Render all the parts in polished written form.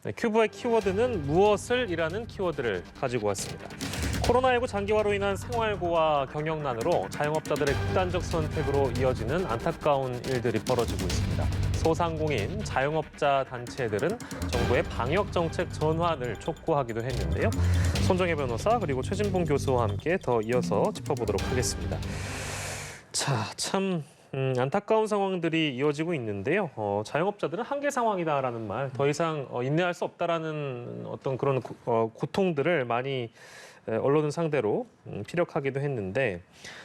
네, 큐브의 키워드는 무엇을 이라는 키워드를 가지고 왔습니다. 코로나19 장기화로 인한 생활고와 경영난으로 자영업자들의 극단적 선택으로 이어지는 안타까운 일들이 벌어지고 있습니다. 소상공인, 자영업자 단체들은 정부의 방역 정책 전환을 촉구하기도 했는데요. 손정혜 변호사 그리고 최진봉 교수와 함께 더 이어서 짚어보도록 하겠습니다. 자, 참 안타까운 상황들이 이어지고 있는데요. 자영업자들은 한계 상황이다라는 말, 더 이상 인내할 수 없다라는 어떤 그런 고통들을 많이 언론을 상대로 피력하기도 했는데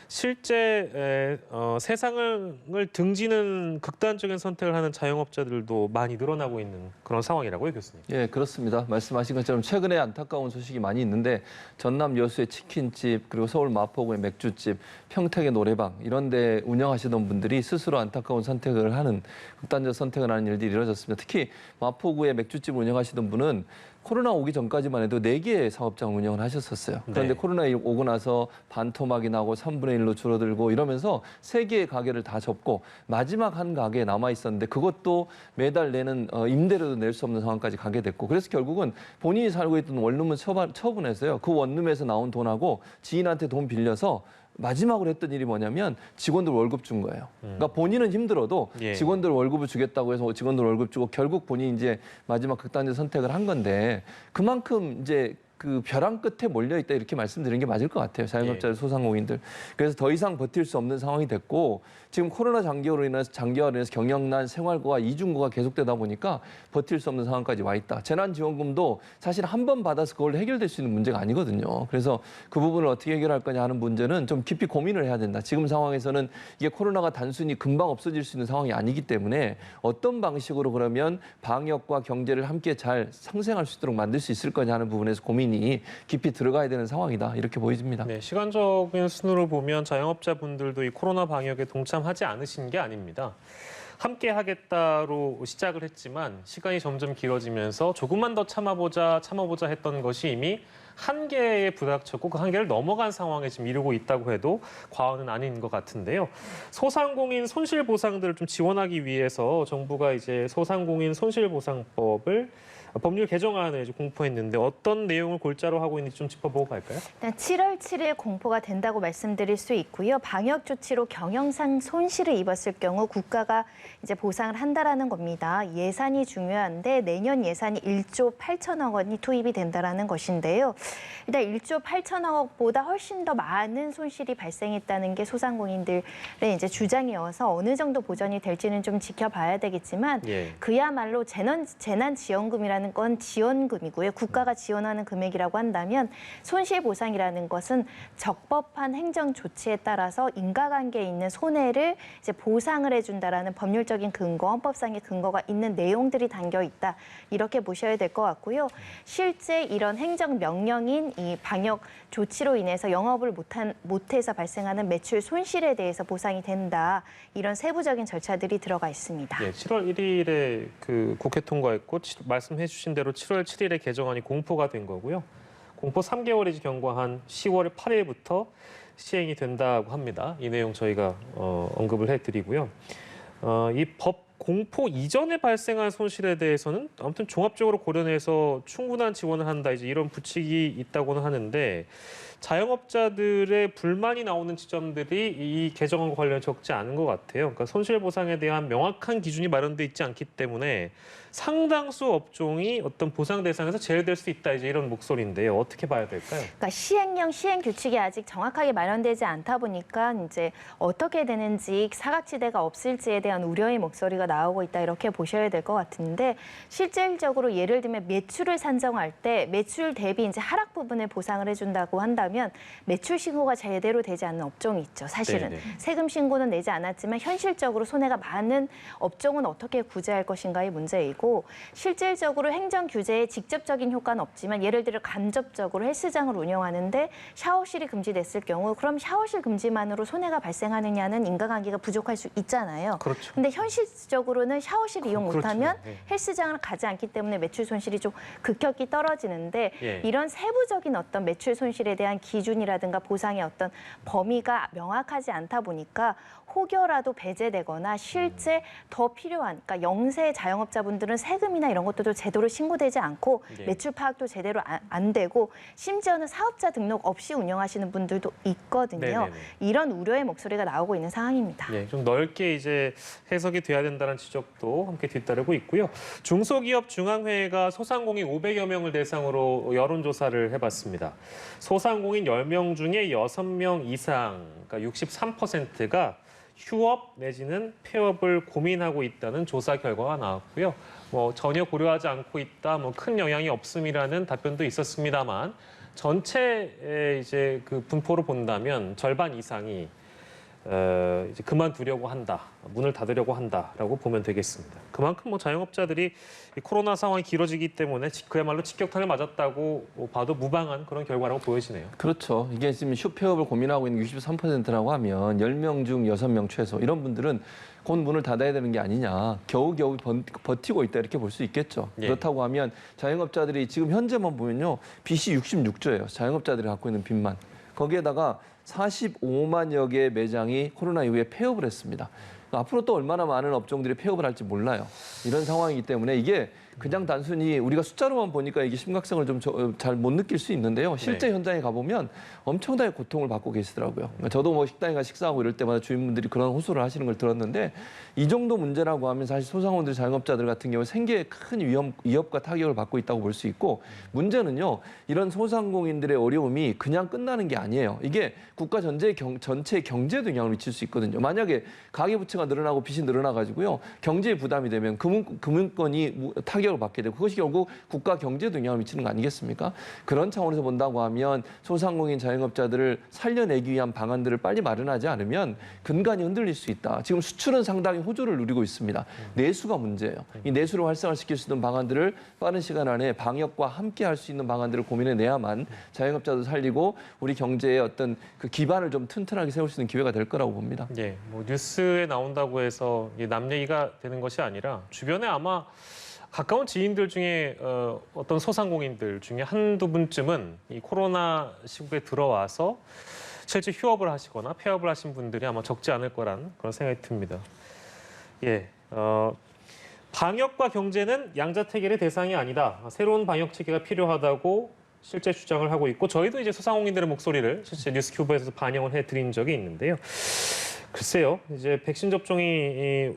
실제 세상을 등지는 극단적인 선택을 하는 자영업자들도 많이 늘어나고 있는 그런 상황이라고요, 교수님? 예, 그렇습니다. 말씀하신 것처럼 최근에 안타까운 소식이 많이 있는데 전남 여수의 치킨집, 그리고 서울 마포구의 맥주집, 평택의 노래방 이런 데 운영하시던 분들이 스스로 안타까운 선택을 하는 극단적 선택을 하는 일들이 이루어졌습니다. 특히 마포구의 맥주집 운영하시던 분은 코로나 오기 전까지만 해도 4개의 사업장 운영을 하셨었어요. 그런데 네. 코로나 오고 나서 반토막이 나고 3분의 1로 줄어들고 이러면서 3개의 가게를 다 접고 마지막 한 가게에 남아 있었는데 그것도 매달 내는 임대료도 낼 수 없는 상황까지 가게 됐고, 그래서 결국은 본인이 살고 있던 원룸을 처분해서요. 그 원룸에서 나온 돈하고 지인한테 돈 빌려서 마지막으로 했던 일이 뭐냐면 직원들 월급 준 거예요. 그러니까 본인은 힘들어도 예. 직원들 월급을 주겠다고 해서 직원들 월급 주고 결국 본인이 이제 마지막 극단적 선택을 한 건데, 그만큼 이제 그 벼랑 끝에 몰려 있다 이렇게 말씀드리는 게 맞을 것 같아요. 자영업자들, 소상공인들. 그래서 더 이상 버틸 수 없는 상황이 됐고, 지금 코로나 장기화로 인해서 경영난, 생활고와 이중고가 계속되다 보니까 버틸 수 없는 상황까지 와 있다. 재난지원금도 사실 한 번 받아서 그걸로 해결될 수 있는 문제가 아니거든요. 그래서 그 부분을 어떻게 해결할 거냐 하는 문제는 좀 깊이 고민을 해야 된다. 지금 상황에서는 이게 코로나가 단순히 금방 없어질 수 있는 상황이 아니기 때문에 어떤 방식으로 그러면 방역과 경제를 함께 잘 상생할 수 있도록 만들 수 있을 거냐 하는 부분에서 고민이 깊이 들어가야 되는 상황이다. 이렇게 보여집니다. 네, 시간적인 순으로 보면 자영업자분들도 이 코로나 방역에 동참하지 않으신 게 아닙니다. 함께 하겠다로 시작을 했지만 시간이 점점 길어지면서 조금만 더 참아보자 했던 것이 이미 한계에 부닥쳤고 그 한계를 넘어간 상황에 지금 이르고 있다고 해도 과언은 아닌 것 같은데요. 소상공인 손실보상들을 좀 지원하기 위해서 정부가 이제 소상공인 손실보상법을 법률 개정안을 이제 공포했는데 어떤 내용을 골자로 하고 있는지 좀 짚어보고 갈까요? 일단 7월 7일 공포가 된다고 말씀드릴 수 있고요. 방역 조치로 경영상 손실을 입었을 경우 국가가 이제 보상을 한다라는 겁니다. 예산이 중요한데 내년 예산이 1조 8천억 원이 투입이 된다라는 것인데요. 일단 1조 8천억 원보다 훨씬 더 많은 손실이 발생했다는 게 소상공인들의 이제 주장이어서 어느 정도 보전이 될지는 좀 지켜봐야 되겠지만 예. 그야말로 재난지원금이라는 건 지원금이고요. 국가가 지원하는 금액이라고 한다면 손실보상이라는 것은 적법한 행정 조치에 따라서 인과관계에 있는 손해를 이제 보상을 해준다라는 법률적인 근거, 헌법상의 근거가 있는 내용들이 담겨 있다. 이렇게 보셔야 될 것 같고요. 실제 이런 행정명령인 이 방역 조치로 인해서 영업을 못해서 발생하는 매출 손실에 대해서 보상이 된다. 이런 세부적인 절차들이 들어가 있습니다. 예, 7월 1일에 그 국회 통과했고 말씀해 주신 대로 7월 7일에 개정안이 공포가 된 거고요. 공포 3개월이 경과한 10월 8일부터 시행이 된다고 합니다. 이 내용 저희가 언급을 해드리고요. 이 법 공포 이전에 발생한 손실에 대해서는 아무튼 종합적으로 고려해서 충분한 지원을 한다. 이제 이런 부칙이 있다고는 하는데 자영업자들의 불만이 나오는 지점들이 이 개정안과 관련 적지 않은 것 같아요. 그러니까 손실보상에 대한 명확한 기준이 마련돼 있지 않기 때문에 상당수 업종이 어떤 보상 대상에서 제외될 수 있다. 이제 이런 목소리인데요. 어떻게 봐야 될까요? 그러니까 시행령, 시행 규칙이 아직 정확하게 마련되지 않다 보니까 이제 어떻게 되는지 사각지대가 없을지에 대한 우려의 목소리가 나오고 있다. 이렇게 보셔야 될 것 같은데 실질적으로 예를 들면 매출을 산정할 때 매출 대비 이제 하락 부분을 보상을 해준다고 한다면 매출 신고가 제대로 되지 않는 업종이 있죠. 사실은 네네. 세금 신고는 내지 않았지만 현실적으로 손해가 많은 업종은 어떻게 구제할 것인가의 문제이고 실질적으로 행정 규제에 직접적인 효과는 없지만 예를 들어 간접적으로 헬스장을 운영하는데 샤워실이 금지됐을 경우 그럼 샤워실 금지만으로 손해가 발생하느냐는 인과관계가 부족할 수 있잖아요. 그렇죠. 근데 현실적으로는 샤워실 이용 그렇죠. 못하면 네. 헬스장을 가지 않기 때문에 매출 손실이 좀 급격히 떨어지는데 예. 이런 세부적인 어떤 매출 손실에 대한 기준이라든가 보상의 어떤 범위가 명확하지 않다 보니까 혹여라도 배제되거나 실제 더 필요한, 그러니까 영세 자영업자분들은 세금이나 이런 것들도 제대로 신고되지 않고 예. 매출 파악도 제대로 안 되고 심지어는 사업자 등록 없이 운영하시는 분들도 있거든요. 네네네. 이런 우려의 목소리가 나오고 있는 상황입니다. 예, 좀 넓게 이제 해석이 돼야 된다는 지적도 함께 뒤따르고 있고요. 중소기업 중앙회가 소상공인 500여 명을 대상으로 여론조사를 해봤습니다. 소상공인 10명 중에 6명 이상, 그러니까 63%가 휴업 내지는 폐업을 고민하고 있다는 조사 결과가 나왔고요. 뭐 전혀 고려하지 않고 있다, 뭐 큰 영향이 없음이라는 답변도 있었습니다만 전체 이제 그 분포로 본다면 절반 이상이 이제 그만두려고 한다, 문을 닫으려고 한다라고 보면 되겠습니다. 그만큼 뭐 자영업자들이 이 코로나 상황이 길어지기 때문에 그야말로 직격탄을 맞았다고 봐도 무방한 그런 결과라고 보여지네요. 그렇죠. 이게 지금 휴폐업을 고민하고 있는 63%라고 하면 10명 중 6명 최소 이런 분들은 곧 문을 닫아야 되는 게 아니냐. 겨우겨우 버티고 있다 이렇게 볼 수 있겠죠. 예. 그렇다고 하면 자영업자들이 지금 현재만 보면요. 빚이 66조예요. 자영업자들이 갖고 있는 빚만. 거기에다가 45만여 개의 매장이 코로나 이후에 폐업을 했습니다. 앞으로 또 얼마나 많은 업종들이 폐업을 할지 몰라요. 이런 상황이기 때문에 이게 그냥 단순히 우리가 숫자로만 보니까 이게 심각성을 좀 잘 못 느낄 수 있는데요. 실제 네. 현장에 가보면 엄청나게 고통을 받고 계시더라고요. 그러니까 저도 뭐 식당에 가 식사하고 이럴 때마다 주인분들이 그런 호소를 하시는 걸 들었는데 이 정도 문제라고 하면 사실 소상공인들, 자영업자들 같은 경우 생계에 큰 위협과 타격을 받고 있다고 볼 수 있고 문제는요. 이런 소상공인들의 어려움이 그냥 끝나는 게 아니에요. 이게 국가 전체 경제에도 영향을 미칠 수 있거든요. 만약에 가계부채가 늘어나고 빚이 늘어나가지고요. 경제에 부담이 되면 금융권이 타격을 받게 되고 그것이 결국 국가 경제에도 영향을 미치는 거 아니겠습니까? 그런 차원에서 본다고 하면 소상공인 자영업자들을 살려내기 위한 방안들을 빨리 마련하지 않으면 근간이 흔들릴 수 있다. 지금 수출은 상당히 호조를 누리고 있습니다. 내수가 문제예요. 이 내수를 활성화시킬 수 있는 방안들을 빠른 시간 안에 방역과 함께 할 수 있는 방안들을 고민해내야만 자영업자도 살리고 우리 경제의 어떤 그 기반을 좀 튼튼하게 세울 수 있는 기회가 될 거라고 봅니다. 예, 뭐 뉴스에 나온다고 해서 이게 남 얘기가 되는 것이 아니라 주변에 아마 가까운 지인들 중에 어떤 소상공인들 중에 한두 분쯤은 이 코로나 시국에 들어와서 실제 휴업을 하시거나 폐업을 하신 분들이 아마 적지 않을 거란 그런 생각이 듭니다. 예, 방역과 경제는 양자택일의 대상이 아니다. 새로운 방역 체계가 필요하다고 실제 주장을 하고 있고 저희도 이제 소상공인들의 목소리를 실제 뉴스큐브에서 반영을 해드린 적이 있는데요. 글쎄요, 이제 백신 접종이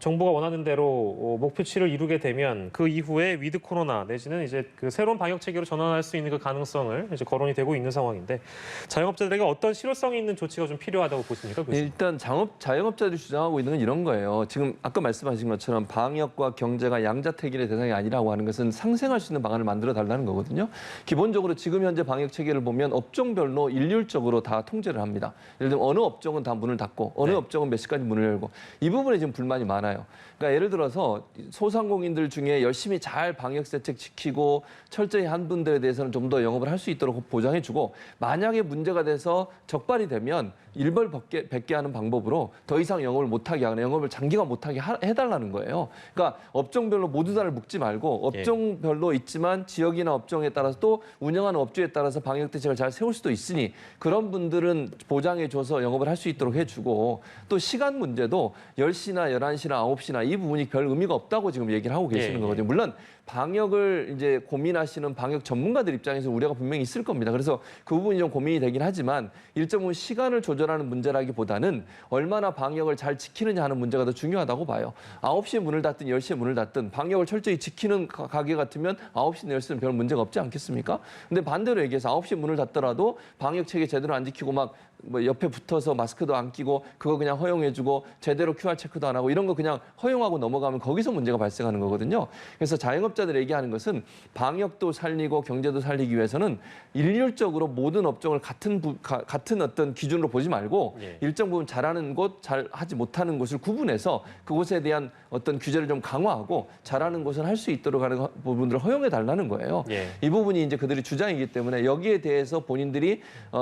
정부가 원하는 대로 목표치를 이루게 되면 그 이후에 위드 코로나 내지는 이제 그 새로운 방역 체계로 전환할 수 있는 그 가능성을 이제 거론이 되고 있는 상황인데 자영업자들에게 어떤 실효성이 있는 조치가 좀 필요하다고 보십니까? 교수님? 일단 자영업자들이 주장하고 있는 건 이런 거예요. 지금 아까 말씀하신 것처럼 방역과 경제가 양자택일의 대상이 아니라고 하는 것은 상생할 수 있는 방안을 만들어 달라는 거거든요. 기본적으로 지금 현재 방역 체계를 보면 업종별로 일률적으로 다 통제를 합니다. 예를 들면 어느 업종은 다 문을 닫고 어느 네. 업종은 몇 시까지 문을 열고 이 부분에 지금 불만이 많아요. 그러니까 예를 들어서 소상공인들 중에 열심히 잘 방역대책 지키고 철저히 한 분들에 대해서는 좀 더 영업을 할 수 있도록 보장해주고 만약에 문제가 돼서 적발이 되면 일벌 백계 하는 방법으로 더 이상 영업을 못하게 하거나 영업을 장기간 못하게 해달라는 거예요. 그러니까 업종별로 모두 다를 묶지 말고 업종별로 있지만 지역이나 업종에 따라서 또 운영하는 업주에 따라서 방역대책을 잘 세울 수도 있으니 그런 분들은 보장해줘서 영업을 할 수 있도록 해주고 또 시간 문제도 10시나 11시나 9시나 이 부분이 별 의미가 없다고 지금 얘기를 하고 계시는 거거든요. 물론 방역을 이제 고민하시는 방역 전문가들 입장에서 우려가 분명히 있을 겁니다. 그래서 그 부분이 좀 고민이 되긴 하지만 일정 부분 시간을 조절하는 문제라기보다는 얼마나 방역을 잘 지키느냐 하는 문제가 더 중요하다고 봐요. 9시에 문을 닫든 10시에 문을 닫든 방역을 철저히 지키는 가게 같으면 9시나 10시는 별 문제가 없지 않겠습니까? 근데 반대로 얘기해서 9시에 문을 닫더라도 방역 체계 제대로 안 지키고 막 뭐 옆에 붙어서 마스크도 안 끼고 그거 그냥 허용해주고 제대로 QR 체크도 안 하고 이런 거 그냥 허용하고 넘어가면 거기서 문제가 발생하는 거거든요. 그래서 자영업자들 얘기하는 것은 방역도 살리고 경제도 살리기 위해서는 일률적으로 모든 업종을 같은 어떤 기준으로 보지 말고 일정 부분 잘하는 곳, 잘 하지 못하는 곳을 구분해서 그곳에 대한 어떤 규제를 좀 강화하고 잘하는 곳은 할 수 있도록 하는 부분들을 허용해 달라는 거예요. 이 부분이 이제 그들의 주장이기 때문에 여기에 대해서 본인들이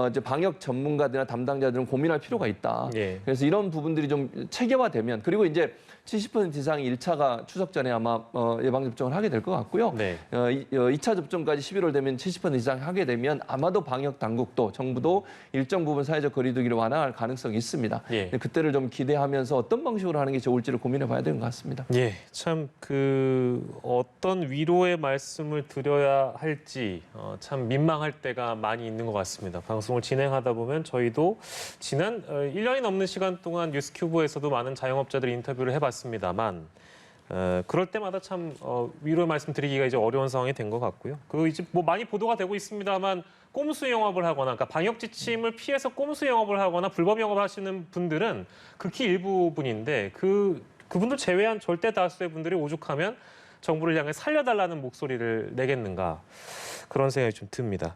이제 방역 전문가들이나 담당자들은 고민할 필요가 있다. 그래서 이런 부분들이 좀 체계화되면 그리고 이제 70% 이상이 1차가 추석 전에 아마 예방접종을 하게 될 것 같고요. 네. 2차 접종까지 11월 되면 70% 이상 하게 되면 아마도 방역 당국도 정부도 일정 부분 사회적 거리두기를 완화할 가능성이 있습니다. 예. 그때를 좀 기대하면서 어떤 방식으로 하는 게 좋을지를 고민해 봐야 되는 것 같습니다. 예, 참 어떤 위로의 말씀을 드려야 할지 참 민망할 때가 많이 있는 것 같습니다. 방송을 진행하다 보면 저희도 지난 1년이 넘는 시간 동안 뉴스큐브에서도 많은 자영업자들 인터뷰를 해봤습니다만 그럴 때마다 참 위로의 말씀 드리기가 이제 어려운 상황이 된 것 같고요. 이제 뭐 많이 보도가 되고 있습니다만 꼼수 영업을 하거나, 그러니까 방역 지침을 피해서 꼼수 영업을 하거나 불법 영업을 하시는 분들은 극히 일부분인데 그분들 제외한 절대 다수의 분들이 오죽하면 정부를 향해 살려달라는 목소리를 내겠는가 그런 생각이 좀 듭니다.